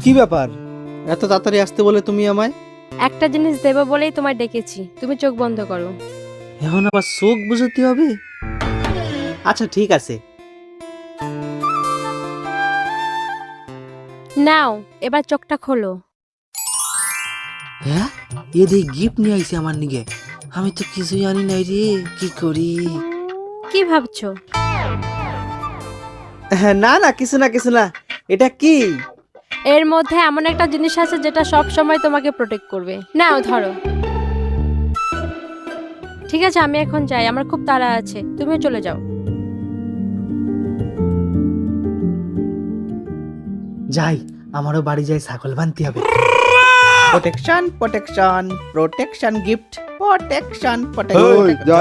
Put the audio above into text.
কি ব্যাপার, এত তাড়াতাড়ি আসতে বলে তুমি আমায়? একটা জিনিস দেবো বলেই তোমায় ডেকেছি, তুমি চোখ বন্ধ করো। এখন আবার চোখ বুঝাতে হবে? আচ্ছা ঠিক আছে। নাও এবার চোখটা খোলো। হ্যাঁ, এদিকে গিফট নিয়ে আইছে আমার নিগে। আমি তো কিছু জানি নাই রে, কি করি? কি ভাবছো? হ্যাঁ, না না, কিছু না কিছু না। এটা কি? এর মধ্যে এমন একটা জিনিস আছে যেটা সব সময় তোমাকে প্রোটেক্ট করবে। নাও ধরো। ঠিক আছে, আমি এখন যাই, আমার খুব তাড়া আছে, তুমিও চলে যাও। যাই, আমারও বাড়ি যাই, ছাগল বানতে হবে। Protection protection protection gift protection ওই, যা